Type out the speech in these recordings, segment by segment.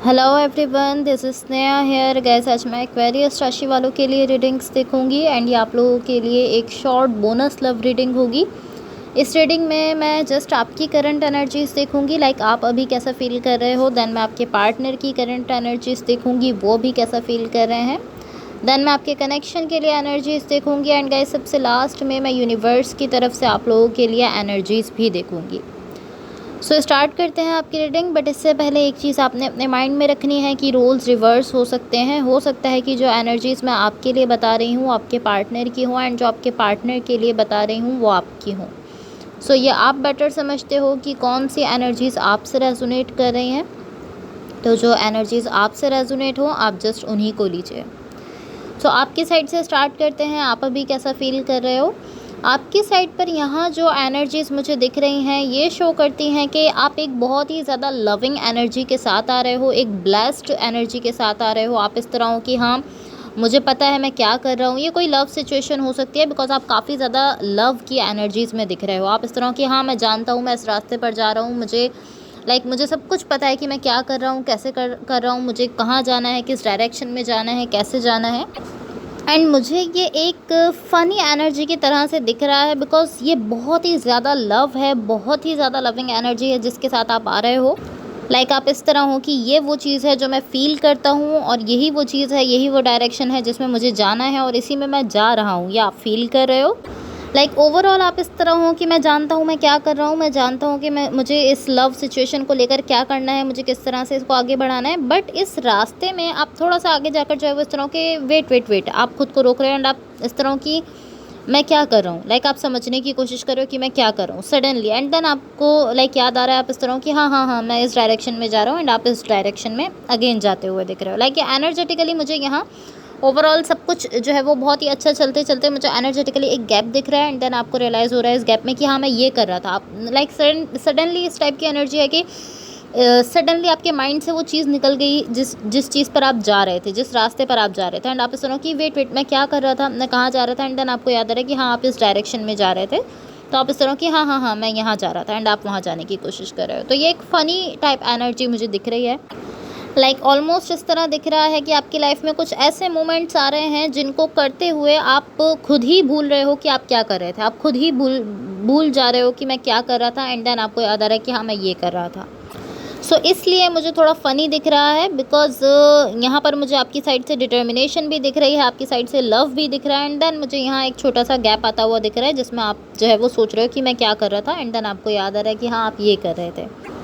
Hello everyone, this is Sneha here. Guys आज मैं Aquarius राशि वालों के लिए रीडिंग्स देखूंगी एंड ये आप लोगों के लिए एक शॉर्ट बोनस लव रीडिंग होगी। इस रीडिंग में मैं जस्ट आपकी करंट एनर्जीज देखूंगी, लाइक आप अभी कैसा फील कर रहे हो। देन मैं आपके पार्टनर की करंट एनर्जीज देखूंगी, वो भी कैसा फील कर रहे हैं। देन मैं आपके कनेक्शन के लिए एनर्जीज देखूंगी एंड गाइस सबसे लास्ट में मैं यूनिवर्स की तरफ से आप लोगों के लिए एनर्जीज भी देखूंगी। सो स्टार्ट करते हैं आपकी रीडिंग। बट इससे पहले एक चीज़ आपने अपने माइंड में रखनी है कि रोल्स रिवर्स हो सकते हैं। हो सकता है कि जो एनर्जीज़ मैं आपके लिए बता रही हूँ आपके पार्टनर की हो, एंड जो आपके पार्टनर के लिए बता रही हूँ वो आपकी हो। सो ये आप बेटर समझते हो कि कौन सी एनर्जीज़ आपसे रेजोनेट कर रही हैं। तो जो एनर्जीज़ आपसे रेजोनेट हो आप जस्ट उन्हीं को लीजिए। सो आपकी साइड से स्टार्ट करते हैं। आप अभी कैसा फील कर रहे हो। आपकी साइड पर यहाँ जो एनर्जीज़ मुझे दिख रही हैं ये शो करती हैं कि आप एक बहुत ही ज़्यादा लविंग एनर्जी के साथ आ रहे हो, एक ब्लेस्ड एनर्जी के साथ आ रहे हो। आप इस तरह हो कि हाँ मुझे पता है मैं क्या कर रहा हूँ। ये कोई लव सिचुएशन हो सकती है बिकॉज आप काफ़ी ज़्यादा लव की एनर्जीज़ में दिख रहे हो। आप इस तरह हो कि हाँ मैं जानता हूँ मैं इस रास्ते पर जा रहा हूँ, मुझे सब कुछ पता है कि मैं क्या कर रहा हूँ, कैसे कर रहा हूँ, मुझे कहाँ जाना है, किस डायरेक्शन में जाना है, कैसे जाना है। एंड मुझे ये एक फ़नी एनर्जी की तरह से दिख रहा है बिकॉज़ ये बहुत ही ज़्यादा लव है, बहुत ही ज़्यादा लविंग एनर्जी है जिसके साथ आप आ रहे हो। लाइक आप इस तरह हो कि ये वो चीज़ है जो मैं फ़ील करता हूँ और यही वो चीज़ है, यही वो डायरेक्शन है जिसमें मुझे जाना है और इसी में मैं जा रहा हूँ, ये आप फ़ील कर रहे हो। लाइक ओवरऑल आप इस तरह हो कि मैं जानता हूँ मैं क्या कर रहा हूँ, मैं जानता हूँ कि मुझे इस लव सिचुएशन को लेकर क्या करना है, मुझे किस तरह से इसको आगे बढ़ाना है। बट इस रास्ते में आप थोड़ा सा आगे जाकर जो है वो इस तरह के वेट आप खुद को रोक रहे हैं एंड आप इस तरह की मैं क्या कर रहा हूँ, लाइक आप समझने की कोशिश कर रहे हो कि मैं क्या कर रहा हूँ सडनली। एंड देन आपको लाइक याद आ रहा है, आप इस तरह की हाँ मैं इस डायरेक्शन में जा रहा हूँ एंड आप इस डायरेक्शन में अगेन जाते हुए दिख रहे हो। लाइक एनर्जेटिकली मुझे यहाँ ओवरऑल सब कुछ जो है वो बहुत ही अच्छा चलते चलते मुझे एनर्जेटिकली एक गैप दिख रहा है एंड देन आपको रियलाइज़ हो रहा है इस गैप में कि हाँ मैं ये कर रहा था। आप लाइक सडनली इस टाइप की एनर्जी है कि सडनली आपके माइंड से वो चीज़ निकल गई जिस चीज़ पर आप जा रहे थे, जिस रास्ते पर आप जा रहे थे। एंड आप सुनो कि वेट मैं क्या कर रहा था, मैं कहाँ जा रहा था। एंड देन आपको याद आ रहा है कि हाँ आप इस डायरेक्शन में जा रहे थे। तो आप इस तरह कि हाँ मैं यहाँ जा रहा था एंड आप वहाँ जाने की कोशिश कर रहे हो। तो ये एक फ़नी टाइप एनर्जी मुझे दिख रही है। लाइक ऑलमोस्ट इस तरह दिख रहा है कि आपकी लाइफ में कुछ ऐसे मोमेंट्स आ रहे हैं जिनको करते हुए आप खुद ही भूल रहे हो कि आप क्या कर रहे थे। आप खुद ही भूल जा रहे हो कि मैं क्या कर रहा था एंड देन आपको याद आ रहा है कि हाँ मैं ये कर रहा था। सो इसलिए मुझे थोड़ा फ़नी दिख रहा है बिकॉज़ यहाँ पर मुझे आपकी साइड से डिटर्मिनेशन भी दिख रही है, आपकी साइड से लव भी दिख रहा है। एंड देन मुझे यहाँ एक छोटा सा गैप आता हुआ दिख रहा है जिसमें आप जो है वो सोच रहे हो कि मैं क्या कर रहा था एंड देन आपको याद आ रहा है कि हाँ आप ये कर रहे थे।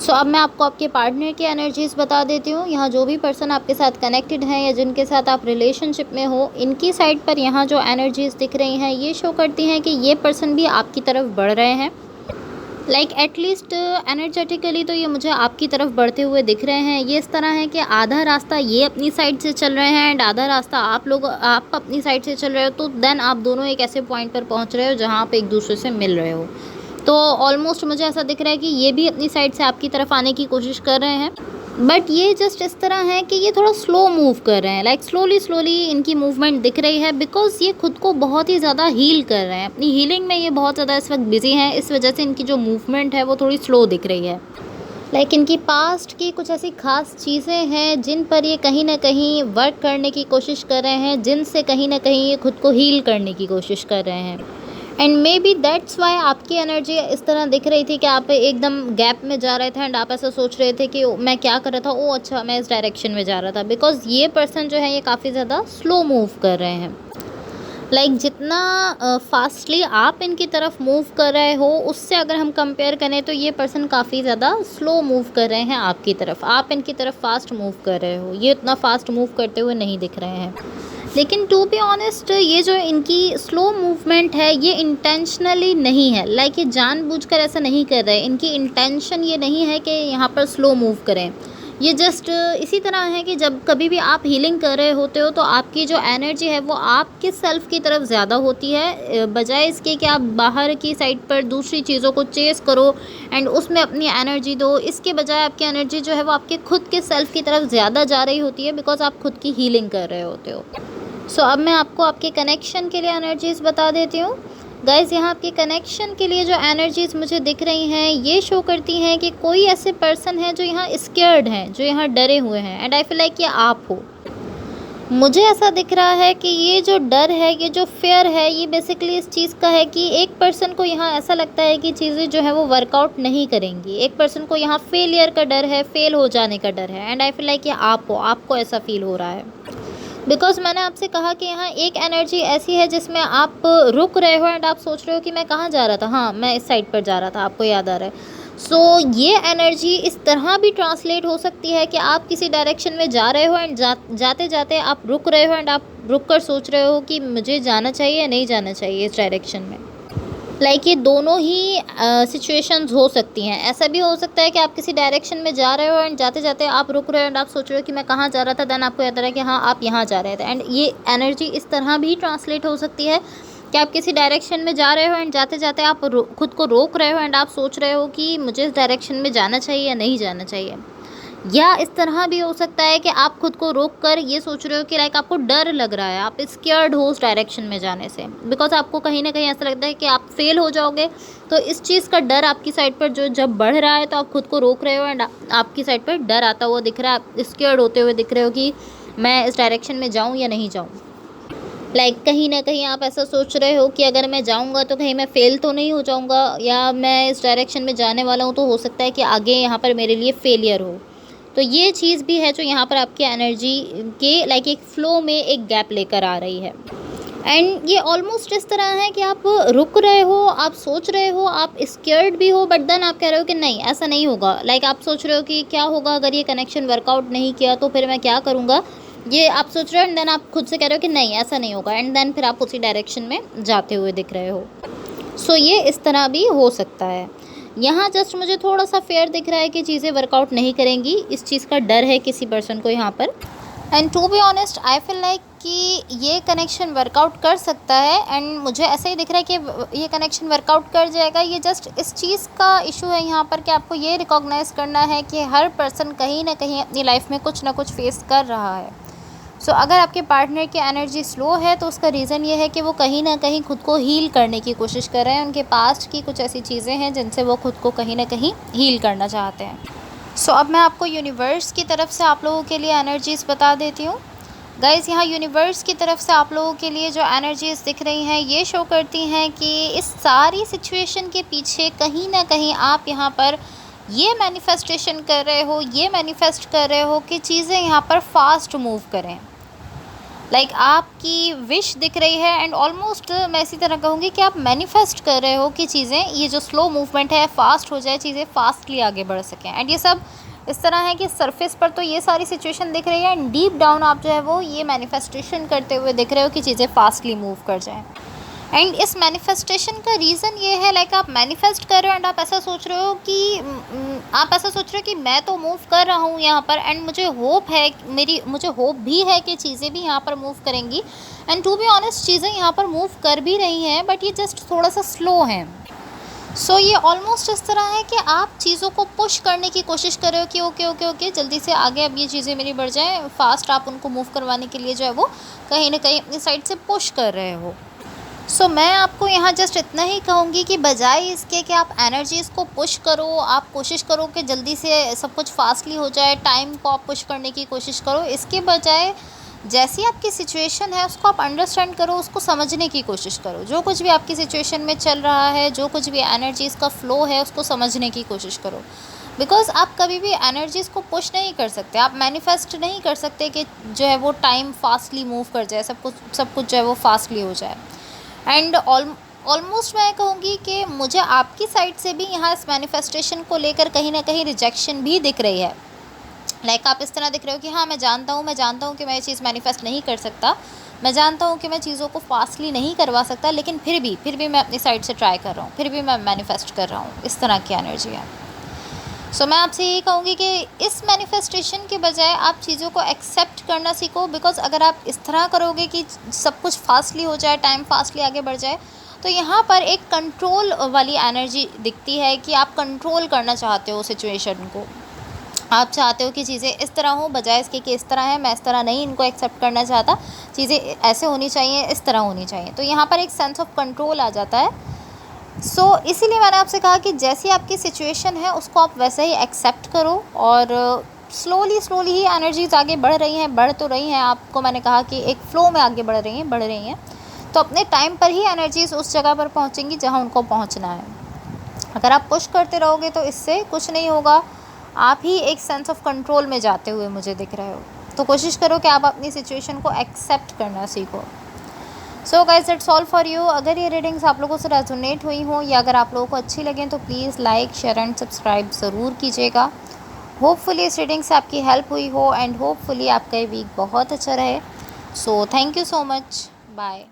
सो अब मैं आपको आपके पार्टनर की एनर्जीज़ बता देती हूँ। यहाँ जो भी पर्सन आपके साथ कनेक्टेड हैं या जिनके साथ आप रिलेशनशिप में हो, इनकी साइड पर यहाँ जो एनर्जीज़ दिख रही हैं ये शो करती हैं कि ये पर्सन भी आपकी तरफ बढ़ रहे हैं। लाइक एटलीस्ट एनर्जेटिकली तो ये मुझे आपकी तरफ बढ़ते हुए दिख रहे हैं। ये इस तरह है कि आधा रास्ता ये अपनी साइड से चल रहे हैं एंड आधा रास्ता आप अपनी साइड से चल रहे हो। तो देन आप दोनों एक ऐसे पॉइंट पर पहुँच रहे हो जहाँ आप एक दूसरे से मिल रहे हो। तो ऑलमोस्ट मुझे ऐसा दिख रहा है कि ये भी अपनी साइड से आपकी तरफ आने की कोशिश कर रहे हैं। बट ये जस्ट इस तरह है कि ये थोड़ा स्लो मूव कर रहे हैं। लाइक स्लोली इनकी मूवमेंट दिख रही है बिकॉज ये खुद को बहुत ही ज़्यादा हील कर रहे हैं। अपनी हीलिंग में ये बहुत ज़्यादा इस वक्त बिजी हैं, इस वजह से इनकी जो मूवमेंट है वो थोड़ी स्लो दिख रही है। लाइक इनकी पास्ट की कुछ ऐसी खास चीज़ें हैं जिन पर ये कहीं ना कहीं वर्क करने की कोशिश कर रहे हैं, जिनसे कहीं ना कहीं ये खुद को हील करने की कोशिश कर रहे हैं। And may be that's why आपकी एनर्जी इस तरह दिख रही थी कि आप एकदम गैप में जा रहे थे एंड आप ऐसा सोच रहे थे कि मैं क्या कर रहा था, ओ अच्छा मैं इस डायरेक्शन में जा रहा था। बिकॉज ये पर्सन जो है ये काफ़ी ज़्यादा स्लो मूव कर रहे हैं। लाइक जितना फास्टली आप इनकी तरफ मूव कर रहे हो उससे अगर हम कंपेयर करें तो ये पर्सन काफ़ी ज़्यादा स्लो मूव कर रहे हैं आपकी तरफ। आप इनकी तरफ फास्ट मूव कर रहे हो, ये उतना फास्ट मूव करते हुए नहीं दिख रहे हैं। लेकिन टू बी ऑनेस्ट ये जो इनकी स्लो मूवमेंट है ये इंटेंशनली नहीं है। लाइक ये जानबूझकर ऐसा नहीं कर रहे। इनकी इंटेंशन ये नहीं है कि यहाँ पर स्लो मूव करें। ये जस्ट इसी तरह है कि जब कभी भी आप हीलिंग कर रहे होते हो तो आपकी जो एनर्जी है वो आपके सेल्फ की तरफ ज़्यादा होती है, बजाय इसके कि आप बाहर की साइड पर दूसरी चीज़ों को चेस करो एंड उसमें अपनी एनर्जी दो। इसके बजाय आपकी एनर्जी जो है वो आपके खुद के सेल्फ की तरफ ज़्यादा जा रही होती है बिकॉज आप खुद की हीलिंग कर रहे होते हो। सो अब मैं आपको आपके कनेक्शन के लिए एनर्जीज़ बता देती हूँ। गाइज़ यहाँ आपके कनेक्शन के लिए जो एनर्जीज़ मुझे दिख रही हैं ये शो करती हैं कि कोई ऐसे पर्सन है जो यहाँ स्केर्ड हैं, जो यहाँ डरे हुए हैं, एंड आई फील लाइक ये आप हो। मुझे ऐसा दिख रहा है कि ये जो डर है, ये जो फ़ियर है, ये बेसिकली इस चीज़ का है कि एक पर्सन को यहाँ ऐसा लगता है कि चीज़ें जो है वो वर्कआउट नहीं करेंगी। एक पर्सन को यहाँ फेलियर का डर है, फेल हो जाने का डर है, एंड आई फील लाइक ये आप हो, आपको ऐसा फ़ील हो रहा है। बिकॉज़ मैंने आपसे कहा कि यहाँ एक एनर्जी ऐसी है जिसमें आप रुक रहे हो एंड आप सोच रहे हो कि मैं कहाँ जा रहा था, हाँ मैं इस साइड पर जा रहा था, आपको याद आ रहा है। सो ये एनर्जी इस तरह भी ट्रांसलेट हो सकती है कि आप किसी डायरेक्शन में जा रहे हो एंड जाते जाते आप रुक रहे हो एंड आप रुक कर सोच रहे हो कि मुझे जाना चाहिए या नहीं जाना चाहिए इस डायरेक्शन में। लाइक ये दोनों ही सिचुएशंस हो सकती हैं। ऐसा भी हो सकता है कि आप किसी डायरेक्शन में जा रहे हो एंड जाते जाते आप रुक रहे हो एंड आप सोच रहे हो कि मैं कहाँ जा रहा था, देन आपको याद आ रहा है कि हाँ आप यहाँ जा रहे थे। एंड ये एनर्जी इस तरह भी ट्रांसलेट हो सकती है कि आप किसी डायरेक्शन में जा रहे हो एंड जाते जाते आप खुद को रोक रहे हो एंड आप सोच रहे हो कि मुझे इस डायरेक्शन में जाना चाहिए या नहीं जाना चाहिए। या इस तरह भी हो सकता है कि आप खुद को रोक कर ये सोच रहे हो कि लाइक आपको डर लग रहा है, आप स्केयर्ड हो उस डायरेक्शन में जाने से, बिकॉज आपको कहीं ना कहीं ऐसा लगता है कि आप फेल हो जाओगे। तो इस चीज़ का डर आपकी साइड पर जो जब बढ़ रहा है तो आप खुद को रोक रहे हो एंड आपकी साइड पर डर आता हुआ दिख रहा है, आप स्केयर्ड होते हुए दिख रहे हो कि मैं इस डायरेक्शन में जाऊँ या नहीं जाऊँ। लाइक कहीं ना कहीं आप ऐसा सोच रहे हो कि अगर मैं जाऊंगा तो कहीं मैं फ़ेल तो नहीं हो जाऊंगा, या मैं इस डायरेक्शन में जाने वाला हूं तो हो सकता है कि आगे यहाँ पर मेरे लिए फेलियर हो। तो ये चीज़ भी है जो यहाँ पर आपकी एनर्जी के लाइक एक फ़्लो में एक गैप लेकर आ रही है। एंड ये ऑलमोस्ट इस तरह है कि आप रुक रहे हो, आप सोच रहे हो, आप स्केर्ड भी हो, बट देन आप कह रहे हो कि नहीं ऐसा नहीं होगा। लाइक आप सोच रहे हो कि क्या होगा अगर ये कनेक्शन वर्कआउट नहीं किया तो फिर मैं क्या करूँगा, ये आप सोच रहे हो एंड देन आप खुद से कह रहे हो कि नहीं ऐसा नहीं होगा, एंड देन फिर आप उसी डायरेक्शन में जाते हुए दिख रहे हो। सो ये इस तरह भी हो सकता है। यहाँ जस्ट मुझे थोड़ा सा फेयर दिख रहा है कि चीज़ें वर्कआउट नहीं करेंगी, इस चीज़ का डर है किसी पर्सन को यहाँ पर। And to be honest I feel like कि ये कनेक्शन वर्कआउट कर सकता है, एंड मुझे ऐसा ही दिख रहा है कि ये कनेक्शन वर्कआउट कर जाएगा। ये जस्ट इस चीज़ का इशू है यहाँ पर कि आपको ये रिकॉग्नाइज़ करना है कि हर पर्सन कहीं ना कहीं अपनी लाइफ में कुछ ना कुछ फेस कर रहा है। सो अगर आपके पार्टनर की एनर्जी स्लो है तो उसका रीज़न ये है कि वो कहीं ना कहीं खुद को हील करने की कोशिश कर रहे हैं। उनके पास्ट की कुछ ऐसी चीज़ें हैं जिनसे वो खुद को कहीं ना कहीं हील करना चाहते हैं। सो अब मैं आपको यूनिवर्स की तरफ से आप लोगों के लिए एनर्जीज़ बता देती हूँ। गाइज़ यहाँ यूनिवर्स की तरफ से आप लोगों के लिए जो एनर्जीज़ दिख रही हैं ये शो करती हैं कि इस सारी सिचुएशन के पीछे कहीं ना कहीं आप यहाँ पर ये मैनिफेस्टेशन कर रहे हो, ये मैनिफेस्ट कर रहे हो कि चीज़ें यहाँ पर फास्ट मूव करें। लाइक आपकी विश दिख रही है, एंड ऑलमोस्ट मैं इसी तरह कहूँगी कि आप मैनिफेस्ट कर रहे हो कि चीज़ें ये जो स्लो मूवमेंट है फास्ट हो जाए, चीज़ें फास्टली आगे बढ़ सकें। एंड ये सब इस तरह है कि सरफेस पर तो ये सारी सिचुएशन दिख रही है एंड डीप डाउन आप जो है वो ये मैनिफेस्टेशन करते हुए दिख रहे हो कि चीज़ें फास्टली मूव कर जाएँ। एंड इस मैनिफेस्टेशन का रीज़न ये है लाइक आप मैनिफेस्ट कर रहे हो एंड आप ऐसा सोच रहे हो कि मैं तो मूव कर रहा हूँ यहाँ पर, एंड मुझे होप है, मुझे होप भी है कि चीज़ें भी यहाँ पर मूव करेंगी। एंड टू बी ऑनेस्ट चीज़ें यहाँ पर मूव कर भी रही हैं, बट ये जस्ट थोड़ा सा स्लो हैं। सो ये ऑलमोस्ट इस तरह है कि आप चीज़ों को पुश करने की कोशिश कर रहे हो कि ओके जल्दी से आगे अब ये चीज़ें मेरी बढ़ जाएँ, फास्ट आप उनको मूव करवाने के लिए जो है वो कहीं ना कहीं अपनी साइड से पुश कर रहे हो। सो मैं आपको यहाँ जस्ट इतना ही कहूँगी कि बजाय इसके कि आप एनर्जीज़ को पुश करो, आप कोशिश करो कि जल्दी से सब कुछ फास्टली हो जाए, टाइम को आप पुश करने की कोशिश करो। इसके बजाय जैसी आपकी सिचुएशन है उसको आप अंडरस्टैंड करो, उसको समझने की कोशिश करो। जो कुछ भी आपकी सिचुएशन में चल रहा है, जो कुछ भी एनर्जीज़ का फ़्लो है उसको समझने की कोशिश करो। बिकॉज़ आप कभी भी एनर्जीज़ को पुश नहीं कर सकते, आप मैनिफेस्ट नहीं कर सकते कि जो है वो टाइम फास्टली मूव कर जाए, सब कुछ जो है वो फास्टली हो जाए। एंड ऑलमोस्ट मैं कहूँगी कि मुझे आपकी साइड से भी यहाँ इस मैनिफेस्टेशन को लेकर कहीं ना कहीं रिजेक्शन भी दिख रही है। लाइक आप इस तरह दिख रहे हो कि हाँ मैं जानता हूँ कि मैं ये चीज़ मैनिफेस्ट नहीं कर सकता, मैं जानता हूँ कि मैं चीज़ों को फास्टली नहीं करवा सकता, लेकिन फिर भी मैं अपनी साइड से ट्राई कर रहा हूँ, फिर भी मैं मैनिफेस्ट कर रहा हूँ। इस तरह की एनर्जी है। सो मैं आपसे यही कहूँगी कि इस मैनिफेस्टेशन के बजाय आप चीज़ों को एक्सेप्ट करना सीखो। बिकॉज़ अगर आप इस तरह करोगे कि सब कुछ फास्टली हो जाए, टाइम फास्टली आगे बढ़ जाए, तो यहाँ पर एक कंट्रोल वाली एनर्जी दिखती है कि आप कंट्रोल करना चाहते हो सिचुएशन को। आप चाहते हो कि चीज़ें इस तरह हों बजाय इसके कि इस तरह है, मैं इस तरह नहीं इनको एक्सेप्ट करना चाहता, चीज़ें ऐसे होनी चाहिए, इस तरह होनी चाहिए। तो यहाँ पर एक सेंस ऑफ कंट्रोल आ जाता है। इसीलिए मैंने आपसे कहा कि जैसी आपकी सिचुएशन है उसको आप वैसे ही एक्सेप्ट करो, और स्लोली ही एनर्जीज़ आगे बढ़ रही हैं, बढ़ तो रही हैं। आपको मैंने कहा कि एक फ़्लो में आगे बढ़ रही हैं। तो अपने टाइम पर ही एनर्जीज़ उस जगह पर पहुँचेंगी जहाँ उनको पहुँचना है। अगर आप पुश करते रहोगे तो इससे कुछ नहीं होगा, आप ही एक सेंस ऑफ कंट्रोल में जाते हुए मुझे दिख रहे हो। तो कोशिश करो कि आप अपनी सिचुएशन को एक्सेप्ट करना सीखो। So guys, that's all for you. अगर ये रीडिंग्स आप लोगों से रेजोनेट हुई हों या अगर आप लोगों को अच्छी लगें तो please like, share and subscribe ज़रूर कीजिएगा। होपफुली इस रीडिंग से आपकी हेल्प हुई हो, एंड होपफुली आपका ये वीक बहुत अच्छा रहे। So thank you so much. Bye.